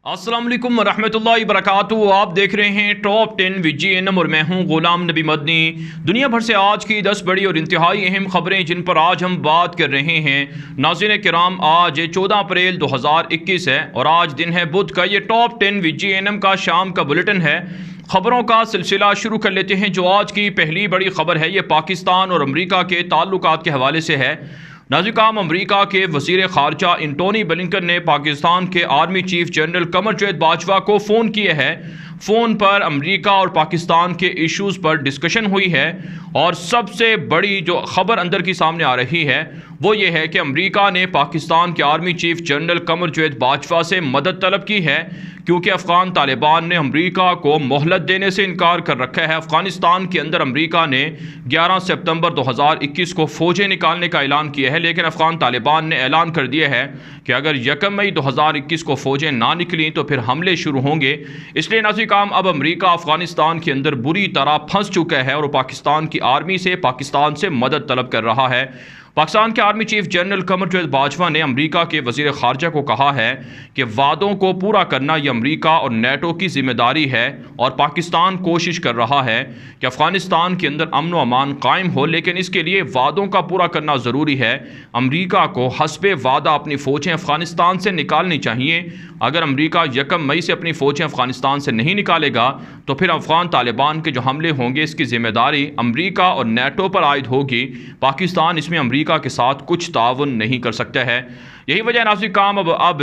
अस्सलाम वालेकुम रहमतुल्लाहि वबरकातुहू। आप देख रहे हैं टॉप 10 VGNM और मैं हूं गुलाम नबी मदनी। दुनिया भर से आज की 10 बड़ी और इंतहाई अहम खबरें जिन पर आज हम बात कर रहे हैं। नाज़रीन किराम, आज 14 अप्रैल 2021 है और आज दिन है बुध का। ये टॉप 10 VGNM का शाम का बुलेटिन है। खबरों का सिलसिला शुरू कर लेते हैं। जो आज की पहली बड़ी खबर है ये पाकिस्तान और अमरीका के ताल्लुकात के हवाले से है। नाज़रीन, अमरीका के वज़ीर ख़ारजा एंटोनी ब्लिंकन ने पाकिस्तान के army chief general Qamar Javed Bajwa को फ़ोन किया है। फ़ोन पर अमरीका और पाकिस्तान के इश्यूज़ पर डिस्कशन हुई है और सबसे बड़ी जो खबर अंदर की सामने आ रही है वो ये है कि अमरीका ने पाकिस्तान के army chief general Qamar Javed Bajwa से मदद तलब की है क्योंकि अफ़गान तालिबान ने अमरीका को मोहलत देने से इनकार कर रखा है। अफ़गानिस्तान के अंदर अमरीका ने 11 सितंबर 2021 को फ़ौजें निकालने का ऐलान किया है, लेकिन अफ़गान तालिबान ने ऐलान कर दिया है कि अगर 1 मई 2021 को फ़ौजें ना निकली तो फिर हमले शुरू होंगे। इसलिए नाज़रीन, अब अमरीका अफ़गानिस्तान के अंदर बुरी तरह फंस चुका है और पाकिस्तान की आर्मी से, पाकिस्तान से मदद तलब कर रहा है। पाकिस्तान के army chief general Qamar Javed Bajwa ने अमरीका के वज़ीर ख़ारजा को कहा है कि वादों को पूरा करना ये अमरीका और नेटो की ज़िम्मेदारी है और पाकिस्तान कोशिश कर रहा है कि अफ़गानिस्तान के अंदर अमन व अमान कायम हो, लेकिन इसके लिए वादों का पूरा करना ज़रूरी है। अमरीका को हस्बे वादा अपनी फ़ौजें अफ़गानिस्तान से निकालनी चाहिए। अगर अमरीका 1 मई से अपनी फ़ौजें अफ़गानिस्तान से नहीं निकालेगा तो फिर अफ़गान तालिबान के जो हमले होंगे इसकी ज़िम्मेदारी अमरीका और नेटो पर आयद होगी। पाकिस्तान इसमें अमरीका के साथ कुछ ताउन नहीं कर सकता है। यही वजह नाज़रीन, अब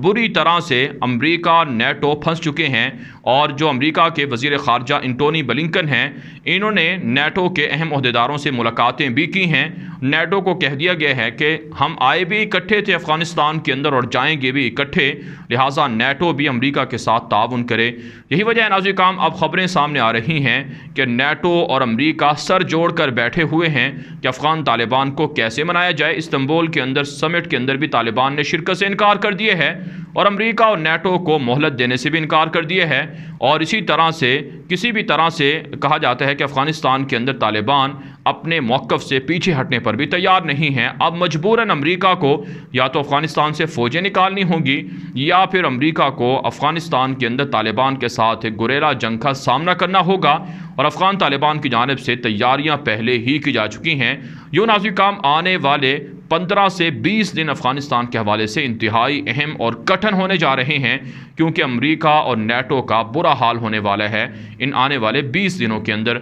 बुरी तरह से अमरीका नेटो फंस चुके हैं और जो अमरीका के वज़ीर ख़ारजा एंटोनी ब्लिंकन हैं, इन्होंने नेटो के अहम ओहदेदारों से मुलाकातें भी की हैं। नेटो को कह दिया गया है कि हम आए भी इकट्ठे थे अफ़गानिस्तान के अंदर और जाएंगे भी इकट्ठे, लिहाजा नेटो भी अमरीका के साथ ताउन करे। यही वजह है नाज़रीन, अब ख़बरें सामने आ रही हैं कि नेटो और अमरीका सर जोड़ कर बैठे हुए हैं कि अफ़गान तालिबान को कैसे मनाया जाए। इस्तांबुल के अंदर समिट के अंदर भी तालिबान ने शिरकत से इनकार कर दिया है और अमरीका और नेटो को मोहलत देने से भी इनकार कर दिया है। और इसी तरह से किसी भी तरह से कहा जाता है कि अफ़गानिस्तान के अंदर तालिबान अपने मौक़िफ़ से पीछे हटने पर भी तैयार नहीं है। अब मजबूरन अमरीका को या तो अफ़गानिस्तान से फ़ौजें निकालनी होंगी या फिर अमरीका को अफ़गानिस्तान के अंदर तालिबान के साथ गुरेरा जंग का सामना करना होगा और अफ़गान तालिबान की जानिब से तैयारियां पहले ही की जा चुकी हैं। यूँ नाज़रीन, आने वाले 15 से 20 दिन अफ़गानिस्तान के हवाले से इंतहाई अहम और कठिन होने जा रहे हैं क्योंकि अमरीका और नेटो का बुरा हाल होने वाला है इन आने वाले 20 दिनों के अंदर।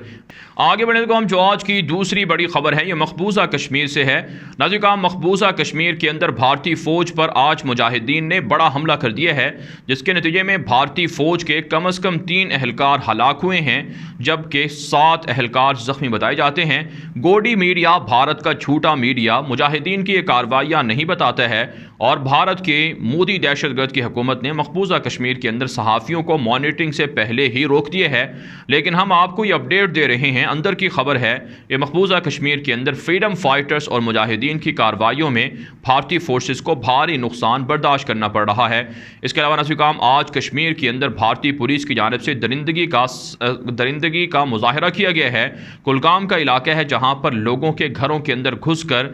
आगे बढ़ने को हम जो आज की दूसरी बड़ी खबर है ये मकबूजा कश्मीर से है। नाज़रीन, मकबूजा कश्मीर के अंदर भारतीय फ़ौज पर आज मुजाहिदीन ने बड़ा हमला कर दिया है जिसके नतीजे में भारतीय फ़ौज के कम अज़ कम 3 एहलकार हलाक हुए हैं जबकि 7 एहलकार ज़ख्मी बताए जाते हैं। गोडी मीडिया, भारत का झूठा मीडिया, मुजाहिदीन की ये कार्रवाइयाँ नहीं बताता है और भारत के मोदी दहशतगर्द की हुकूमत ने मकबूजा कश्मीर के अंदर सहाफ़ियों को मॉनिटरिंग से पहले ही रोक दिए है। लेकिन हम आपको ये अपडेट दे रहे हैं, अंदर की खबर है ये मकबूजा कश्मीर के अंदर फ्रीडम फाइटर्स और मुजाहिदीन की कार्रवाइयों में भारतीय फोर्सेस को भारी नुकसान बर्दाश्त करना पड़ रहा है। इसके अलावा नाज़रीन, आज कश्मीर के अंदर भारतीय पुलिस की जानिब से दरिंदगी का मुजाहरा किया गया है। कुलगाम का इलाका है जहाँ पर लोगों के घरों के अंदर घुस कर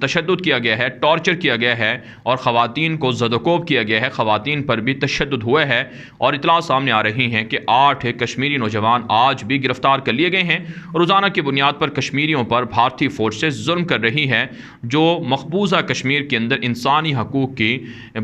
तशद्दुद किया गया है, टॉर्चर किया गया है और ख़वातीन को ज़दकोब किया गया है। ख़वातीन पर भी तशद्दुद हुआ है और इतला सामने आ रही हैं कि 8 कश्मीरी नौजवान आज भी गिरफ्तार कर लिए गए हैं। रोज़ाना की बुनियाद पर कश्मीरियों पर भारतीय फोर्सेस जुल्म कर रही हैं जो मकबूजा कश्मीर के अंदर इंसानी हकूक़ की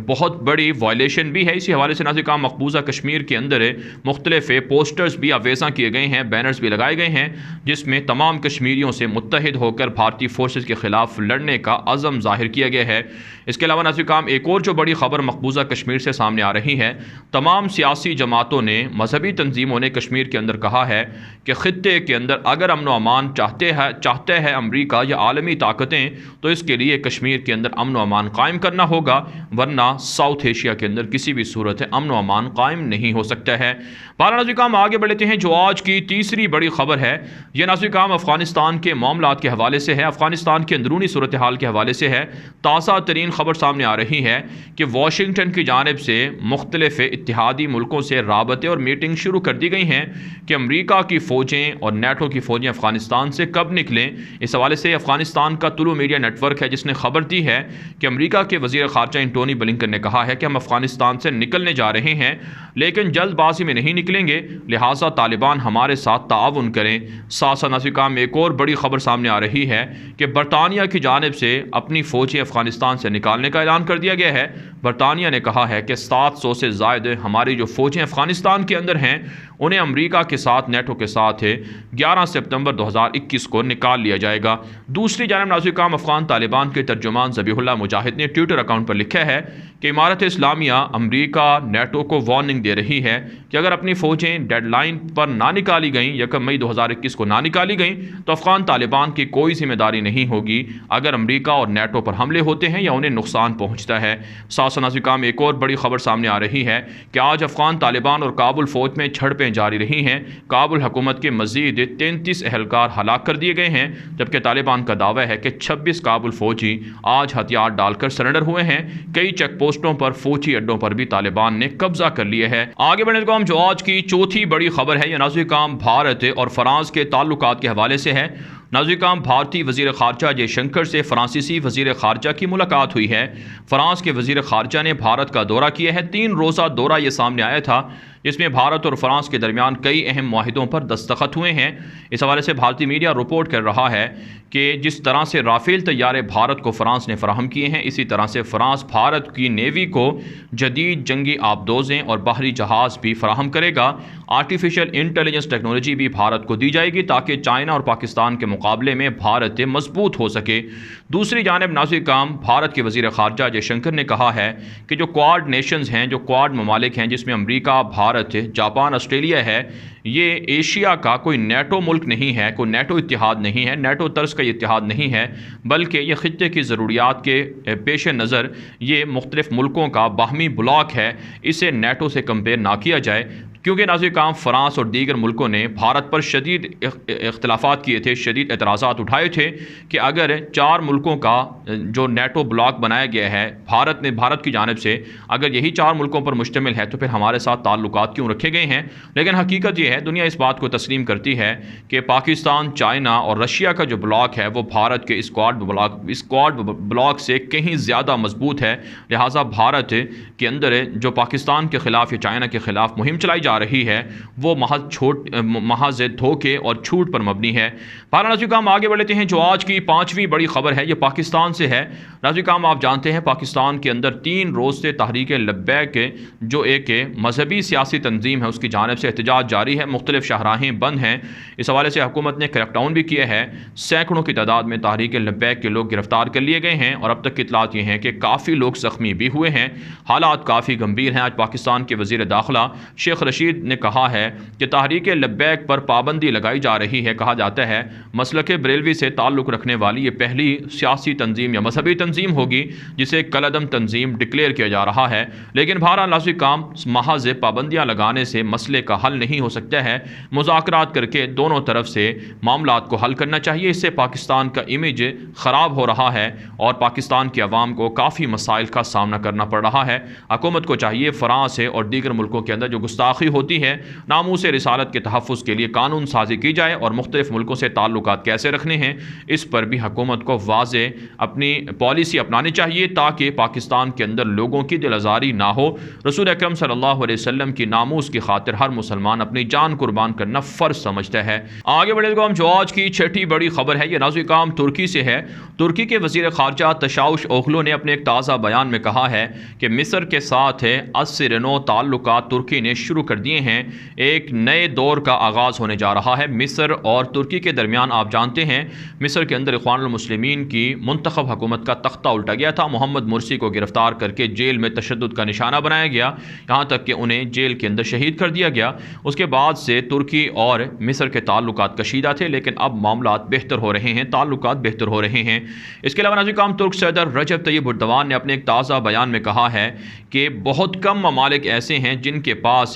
बहुत बड़ी वायलेशन भी है। इसी हवाले से नाज़रीन, मकबूजा कश्मीर के अंदर मुख्तलिफ पोस्टर्स भी अवेज़ा किए गए हैं, बैनर्स भी लगाए गए हैं जिसमें तमाम कश्मीरियों से मुत्तहिद होकर भारतीय फोर्सेस के ख़िलाफ़ लड़ने का अज़म ज़ाहिर किया गया है। इसके अलावा नाज़रीन, एक और जो बड़ी खबर मकबूजा कश्मीर से सामने आ रही है, तमाम सियासी जमातों ने, मजहबी तंजीमों ने कश्मीर के अंदर कहा है कि ख़ित्ते के अंदर अगर अमन व अमान चाहते हैं अमरीका या आलमी ताकतें तो इसके लिए कश्मीर के अंदर अमन व अमान कायम करना होगा, वरना साउथ एशिया के अंदर किसी भी सूरत है अमन व अमान कायम नहीं हो सकता है। बारह नाज़रीन, आगे बढ़ते हैं जो आज की तीसरी बड़ी खबर है। यह नाज़रीन अफ़गानिस्तान के मामलात के हवाले से है। अफ़गानिस्तान की अंदरूनी सूरत सूरत हाल के हवाले से है। ताज़ा तरीन खबर सामने आ रही है कि वाशिंगटन की जानिब से मुख्तलिफ इत्तेहादी मुल्कों से राबते और मीटिंग शुरू कर दी गई हैं कि अमरीका की फ़ौजें और नेटो की फ़ौजें अफ़गानिस्तान से कब निकलें। इस हवाले से अफ़गानिस्तान का तुलु मीडिया नेटवर्क है जिसने खबर दी है कि अमरीका के वज़ीर ख़ारजा एंटोनी ब्लिंकन ने कहा है कि हम अफ़गानिस्तान से निकलने जा रहे हैं, लेकिन जल्दबाजी में नहीं निकलेंगे, लिहाजा तालिबान हमारे साथ ताउन करें। साथ नाज़रीन में एक और बड़ी खबर सामने आ रही है कि बरतानिया की जानिब से अपनी फ़ौजें अफ़गानिस्तान से निकालने का ऐलान कर दिया गया है। बरतानिया ने कहा है कि 700 से ज़ायद हमारी जो फ़ौजें अफ़गानिस्तान के अंदर हैं उन्हें अमरीका के साथ नेटो के साथ 11 सितंबर 2021 को निकाल लिया जाएगा। दूसरी जानब नाज़रीन अफ़गान तालिबान के तर्जुमान ज़बीहुल्लाह मुजाहिद ने ट्विटर अकाउंट पर लिखा है कि इमारत इस्लामिया अमरीका नेटो को वार्निंग दे रही है कि अगर अपनी फ़ौजें डेडलाइन पर ना निकाली गईं, 1 मई 2021 को ना निकाली गईं, तो अफ़गान तालिबान की कोई जिम्मेदारी नहीं होगी अगर अमरीका और नेटो पर हमले होते हैं या उन्हें नुकसान पहुँचता है। साथ नाज़रीन में एक और बड़ी खबर सामने आ रही है कि आज अफ़गान तालिबान और काबुल फ़ौज में झड़पें जारी रही हैं। काबुल हुकूमत के मज़ीद 33 एहलकार हलाक कर दिए गए हैं, जबकि तालिबान का दावा है कि 26 काबुल फ़ौजी आज हथियार डालकर सरेंडर हुए हैं। कई चेक पोस्टों पर फ़ौजी अड्डों पर भी तालिबान ने कब्जा कर लिया है। आगे बढ़ने को जो आज की चौथी बड़ी खबर है, यह नाज़रीन भारत और फ्रांस के ताल्लुकात के हवाले से है। नाज़रीन भारतीय वज़ीर ख़ारजा जयशंकर से फ़्रांसीसी वज़ीर ख़ारजा की मुलाकात हुई है। फ़्रांस के वज़ीर ख़ारजा ने भारत का दौरा किया है। 3 रोज़ा दौरा ये सामने आया था जिसमें भारत और फ्रांस के दरमियान कई अहम माहिदों पर दस्तखत हुए हैं। इस हवाले से भारतीय मीडिया रिपोर्ट कर रहा है कि जिस तरह से राफेल तैयारे भारत को फ्रांस ने फराहम किए हैं, इसी तरह से फ्रांस भारत की नेवी को जदीद जंगी आबदोज़ें और बाहरी जहाज़ भी फराहम करेगा। आर्टिफिशियल इंटेलिजेंस टेक्नोलॉजी भी भारत को दी जाएगी ताकि चाइना और पाकिस्तान के मुकाबले में भारत मजबूत हो सके। दूसरी जानिब नाज़रीन भारत के वज़ीर ख़ारजा जयशंकर ने कहा है कि जो क्वाड नेशंस हैं, जो क्वाड ममालिक हैं जिसमें अमरीका, भारत, जापान, ऑस्ट्रेलिया है, ये एशिया का कोई नेटो मुल्क नहीं है, कोई नेटो इत्तेहाद नहीं है, नेटो तर्ज का इत्तेहाद नहीं है, बल्कि ये ख़ित्ते की ज़रूरियात के पेश नज़र ये मुख्तलिफ़ मुल्कों का बाहमी ब्लॉक है, इसे नेटो से कंपेयर ना किया जाए। क्योंकि नाज़रीन फ़्रांस और दीगर मुल्कों ने भारत पर शदीद इख्तलाफात किए थे, शदीद एतराज़ात उठाए थे कि अगर 4 मुल्कों का जो नेटो ब्लॉक बनाया गया है भारत की जानिब से, अगर यही 4 मुल्कों पर मुश्तमिल है तो फिर हमारे साथ ताल्लुकात क्यों रखे गए हैं। लेकिन हकीकत यह है, दुनिया इस बात को तस्लीम करती है कि पाकिस्तान, चाइना और रशिया का जो ब्लॉक है वो भारत के स्क्वाड ब्लॉक से कहीं ज़्यादा मजबूत है। लिहाजा भारत के अंदर जो पाकिस्तान के ख़िलाफ़ या चाइना के ख़िलाफ़ मुहिम चलाई जा रही है वो महज धोखे और छूट पर मबनी है। नाज़रीन आगे बढ़ते हैं। जो आज की 5वीं बड़ी खबर है ये पाकिस्तान से है। नाज़रीन आप जानते हैं पाकिस्तान के अंदर 3 रोज़ से तहरीक लब्बैक जो एक मजहबी सियासी तंजीम है उसकी जानिब से एहतजाज जारी है। मुख्तलिफ शाहराहें बंद हैं। इस हवाले से हुकूमत ने क्रैकडाउन भी किया है। सैकड़ों की तादाद में तहरीक लब्बैक के लोग गिरफ्तार कर लिए गए हैं और अब तक की इत्तलात ये हैं कि काफ़ी लोग ज़ख्मी भी हुए हैं। हालात काफ़ी गंभीर हैं। आज पाकिस्तान के वज़ीर दाखिला शेख रशीद ने कहा है कि तहरीक लब्बैक पर पाबंदी लगाई जा रही है। कहा जाता है मसलक बरेलवी से ताल्लुक़ रखने वाली ये पहली सियासी तंजीम या मजहबी तंजीम होगी जिसे कलअदम तंजीम डिक्लेयर किया जा रहा है। लेकिन बहरहाल नाज़रीन महज पाबंदियाँ लगाने से मसले का हल नहीं हो सकता है। मुज़ाकरात करके दोनों तरफ से मामलात को हल करना चाहिए। इससे पाकिस्तान का इमेज ख़राब हो रहा है और पाकिस्तान की आवाम को काफ़ी मसाइल का सामना करना पड़ रहा है। हुकूमत को चाहिए फ़्रांस और दीगर मुल्कों के अंदर जो गुस्ताखी होती है, नामूस रिसालत के तहफ़्फ़ुज़ के लिए कानून साजी की जाए और मुख्तलिफ़ मुल्कों से ताल्लुकात कैसे रखने हैं इस पर भी हुकूमत को वाज़े अपनी पॉलिसी अपनानी चाहिए ताकि पाकिस्तान के अंदर लोगों की दिल आज़ारी ना हो। रसूल अकरम सल्लल्लाहु अलैहि वसल्लम की नामूस की खातिर हर मुसलमान अपनी जान कुर्बान करना फ़र्ज समझता है। आगे बढ़ेगा हम जो आज की 6ठी बड़ी खबर है ये नाज़रीन तुर्की से है। तुर्की के वज़ीर ख़ारजा तशाउश ओगलू ने अपने एक ताज़ा बयान में कहा है कि मिस्र के साथ अस्सिरनो ताल्लुकात तुर्की ने शुरू कर दिए हैं। एक नए दौर का आगाज़ होने जा रहा है मिस्र और तुर्की के दरमियान। आप जानते हैं मिस्र के अंदर इख्वानुल मुस्लिमीन की मुंतखब हुकूमत का तख्ता उल्टा गया था। मोहम्मद मुर्सी को गिरफ्तार करके जेल में तशद्दुद का निशाना बनाया गया, यहाँ तक कि उन्हें जेल के अंदर शहीद कर दिया गया। उसके बाद से तुर्की और मिस्र के ताल्लुकात कशीदा थे, लेकिन अब मामलात बेहतर हो रहे हैं, ताल्लुकात बेहतर हो रहे हैं। इसके अलावा नाज़रीन तुर्क सदर रजब तय्यब एर्दोगान ने अपने एक ताज़ा बयान में कहा है कि बहुत कम ममालिक ऐसे हैं जिनके पास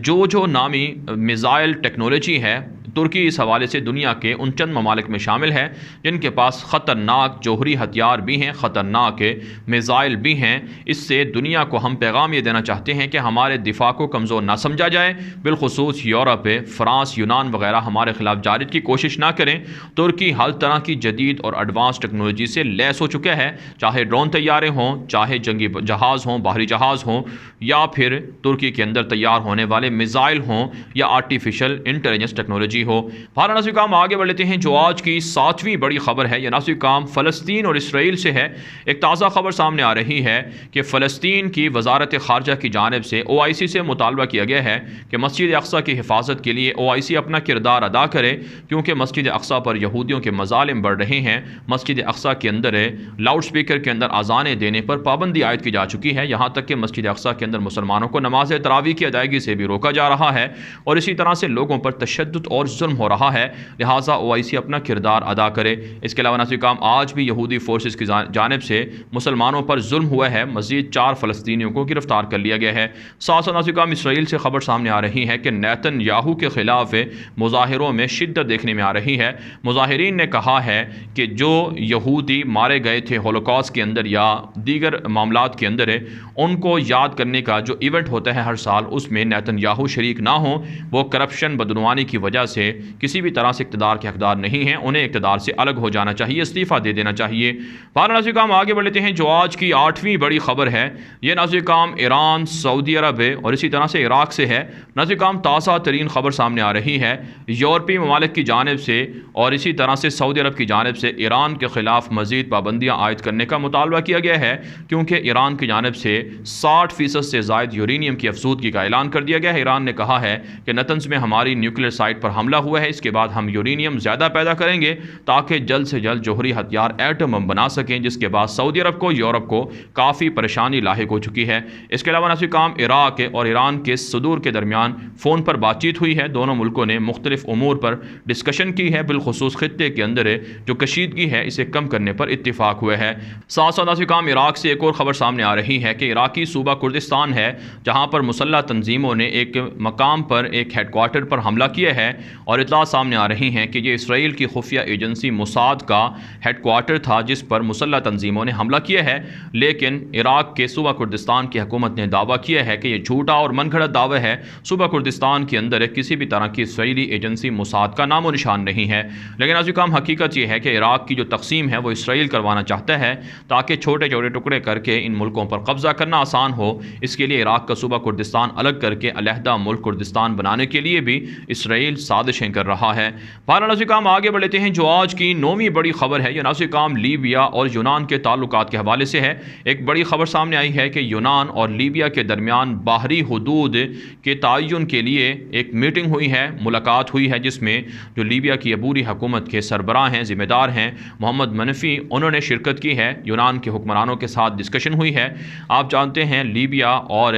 जो नामी मिज़ाइल टेक्नोलॉजी है तुर्की इस हवाले से दुनिया के उन चंद ममालिक में शामिल है जिनके पास ख़तरनाक जौहरी हथियार भी हैं, ख़तरनाक मिज़ाइल भी हैं। इससे दुनिया को हम पैगाम ये देना चाहते हैं कि हमारे दिफा को कमज़ोर ना समझा जाए, बिलखुसूस यूरोप, फ़्रांस, यूनान वगैरह हमारे ख़िलाफ़ जारिद की कोशिश ना करें। तुर्की हर तरह की जदीद और एडवांस टेक्नोलॉजी से लैस हो चुका है, चाहे ड्रोन तैयारे हों, चाहे जंगी जहाज़ हों, बाहरी जहाज़ हों, या फिर तुर्की के अंदर तैयार होने वाले मिज़ाइल हों या आर्टिफिशियल इंटेलिजेंस टेक्नोलॉजी हो। भारत नाज़रीन काम आगे बढ़ लेते हैं। जो आज की 7वीं बड़ी खबर है, यह नाज़रीन काम फ़लस्तीन और इसराइल से है। एक ताज़ा खबर सामने आ रही है कि फ़लस्तीन की वजारत ख़ारजा की जानिब से OIC से मुतालबा किया गया है कि मस्जिद अक़सा की हिफाजत के लिए OIC अपना किरदार अदा करे, क्योंकि मस्जिद अक़सा पर यहूदियों के मज़ालिम बढ़ रहे हैं। मस्जिद अक़सा के अंदर लाउड स्पीकर के अंदर अज़ानें देने पर पाबंदी आयद की जा चुकी है, यहाँ तक कि मस्जिद अक़सा के अंदर मुसलमानों को नमाज तरावी की अदायगी से भी रोका जा रहा है और इसी तरह से लोगों पर तशद्दुद और जुल्म हो रहा है। लिहाजा OIC अपना किरदार अदा करे। इसके अलावा नाज़रीन काम आज भी यहूदी फोर्सेस की जानिब से मुसलमानों पर जुल्म हुआ है। मज़ीद 4 फ़लस्तीनियों को गिरफ्तार कर लिया गया है। साथ साथ नाज़रीन काम इसराइल से खबर सामने आ रही है कि नेतन्याहू के ख़िलाफ़ मुज़ाहिरों में शिद्दत देखने में आ रही है। मुज़ाहिरीन ने कहा है कि जो यहूदी मारे गए थे होलोकॉस्ट के अंदर या दीगर मामलात के अंदर उनको याद करने का जो इवेंट होता है हर साल, उसमें नेतन्याहू शरीक ना हो। वो करप्शन बदनुवानी की वजह से किसी भी तरह से इक़्तिदार के हक़दार नहीं हैं, उन्हें इक़्तिदार से अलग हो जाना चाहिए, इस्तीफ़ा दे देना चाहिए। भारत नाज़रीन काम आगे बढ़ लेते हैं। जो आज की 8वीं बड़ी खबर है, ये नाज़रीन काम ईरान, सऊदी अरब और इसी तरह से इराक़ से है। नाज़रीन काम ताज़ा तरीन खबर सामने आ रही है यूरोपीय ममालिक की जानिब से और इसी तरह से सऊदी अरब की जानिब से ईरान के ख़िलाफ़ मज़ीद पाबंदियाँ आयद करने का मुतालबा किया गया है, क्योंकि ईरान की जानिब से 60% से ज़ायद यूरेनियम की अफसूदगी का ऐलान कर दिया गया है। ईरान ने कहा है कि नतंज़ में हमारी न्यूक्लियर साइट पर हमला हुआ है, इसके बाद हम यूरेनियम ज़्यादा पैदा करेंगे ताकि जल्द से जल्द जोहरी हथियार एटम बम बना सकें, जिसके बाद सऊदी अरब को, यूरोप को काफ़ी परेशानी लाहिक हो चुकी है। इसके अलावा नाज़रीन काम इराक़ और ईरान के सदूर के दरमियान फ़ोन पर बातचीत हुई है। दोनों मुल्कों ने मुख्तलिफ उमूर पर डिस्कशन की है, बिलखुसूस खित्ते के अंदर जो कशीदगी है इसे कम करने पर इत्तिफाक हुआ है। साथ साथ नाज़रीन काम इराक़ से एक और ख़बर सामने आ रही है कि इराक़ी सूबा कुर्दिस्तान है, जहाँ पर मुसल्लह तंजीमों ने एक मकाम पर एक हेडक्वार्टर पर हमला किया है और इत्तला सामने आ रही हैं कि ये इसराइल की खुफिया एजेंसी मोसाद का हेडक्वार्टर था जिस पर मुसल्लह तंजीमों ने हमला किया है। लेकिन इराक़ के सूबा कुर्दिस्तान की हुकूमत ने दावा किया है कि यह झूठा और मनगढ़ंत दावा है। सूबा कुर्दिस्तान के अंदर किसी भी तरह की इसराइली एजेंसी मोसाद का नामो निशान नहीं है। लेकिन नाज़रीन काम हकीकत यह है कि इराक़ की जो तकसीम है वो इसराइल करवाना चाहता है ताकि छोटे छोटे टुकड़े करके इन मुल्कों पर कब्ज़ा करना आसान हो। इसके लिए इराक़ का सूबा कुर्दिस्तान अलग करके अलहदा मुल्क कुर्दिस्तान बनाने के लिए भी इसराइल साजिशें कर रहा है। भारत नाज़रीन काम आगे बढ़ लेते हैं। जो आज की 9वीं बड़ी खबर है, यह नाज़रीन काम लीबिया और यूनान के ताल्लुकात के हवाले से है। एक बड़ी खबर सामने आई है कि यूनान और लीबिया के दरमियान बाहरी हुदूद के तयन के लिए एक मीटिंग हुई है, मुलाकात हुई है, जिसमें जो लीबिया की अबूरी हुकूमत के सरबराह हैं, ज़िम्मेदार हैं, मोहम्मद मनफ़ी, उन्होंने शिरकत की है। यूनान के हुक्मरानों के साथ डिस्कशन हुई है। आप जानते हैं लीबिया और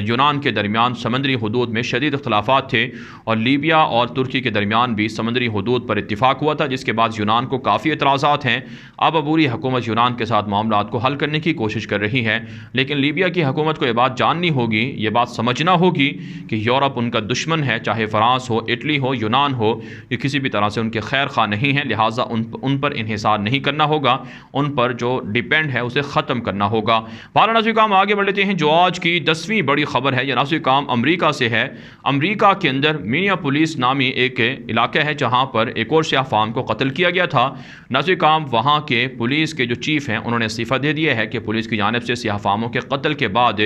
यूनान के दरमियान समंदरी हुदूद में शदीद इख्तलाफात थे और लीबिया और तुर्की के दरमियान भी समंदरी हुदूद पर इत्तिफाक हुआ था, जिसके बाद यूनान को काफ़ी एतराज़ात हैं। अब अबूरी हुकूमत यूनान के साथ मामलात को हल करने की कोशिश कर रही है, लेकिन लीबिया की हुकूमत को यह बात जाननी होगी, ये बात समझना होगी कि यूरोप उनका दुश्मन है, चाहे फ़्रांस हो, इटली हो, यूनान हो, ये किसी भी तरह से उनके खैर खा नहीं है। लिहाजा उन पर इन्हिसार नहीं करना होगा, उन पर जो डिपेंड है उसे ख़त्म करना होगा। भारत नाज़रीन काम आगे बढ़ लेते हैं। जो आज की 10वीं बड़ी खबर है, यह नाज़रीन काम अमरीका से है। अमरीका के अंदर मिनियापोलिस नामी एक इलाका है जहाँ पर एक और सियाह फाम को कत्ल किया गया था। नाज़रीन काम वहाँ के पुलिस के जो चीफ़ हैं उन्होंने इस्तीफ़ा दे दिया है कि पुलिस की जानिब से सियाह फामों के कत्ल के बाद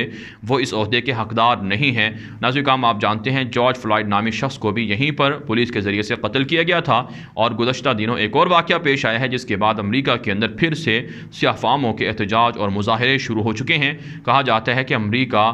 वो इस ओहदे के हकदार नहीं हैं। नाज़रीन काम आप जानते हैं जॉर्ज फ्लॉयड नामी शख्स को भी यहीं पर पुलिस के ज़रिए से कत्ल किया गया था और गुज़श्ता दिनों एक और वाक़या पेश आया है, जिसके बाद अमरीका के अंदर फिर से सियाह फामों के एहतजाज और मुज़ाहरे शुरू हो चुके हैं। कहा जाता है कि अमरीका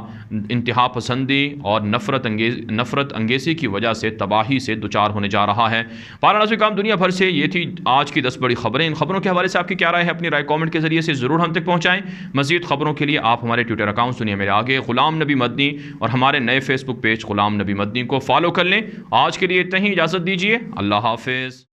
इंतहा पसंदी और नफ़रत अंगेज़ी की वजह से तबाही से दुचार होने जा रहा है। नाज़रीन काम दुनिया भर से ये थी आज की 10 बड़ी खबरें। इन खबरों के हवाले से आपकी क्या राय है, अपनी राय कमेंट के जरिए से ज़रूर हम तक पहुँचाएँ। मज़ीद खबरों के लिए आप हमारे ट्विटर अकाउंट सुनिए मेरे आगे ग़ुलाम नबी मदनी और हमारे नए फेसबुक पेज ग़ुलाम नबी मदनी को फॉलो कर लें। आज के लिए इतना ही, इजाज़त दीजिए। अल्लाह हाफ़िज़।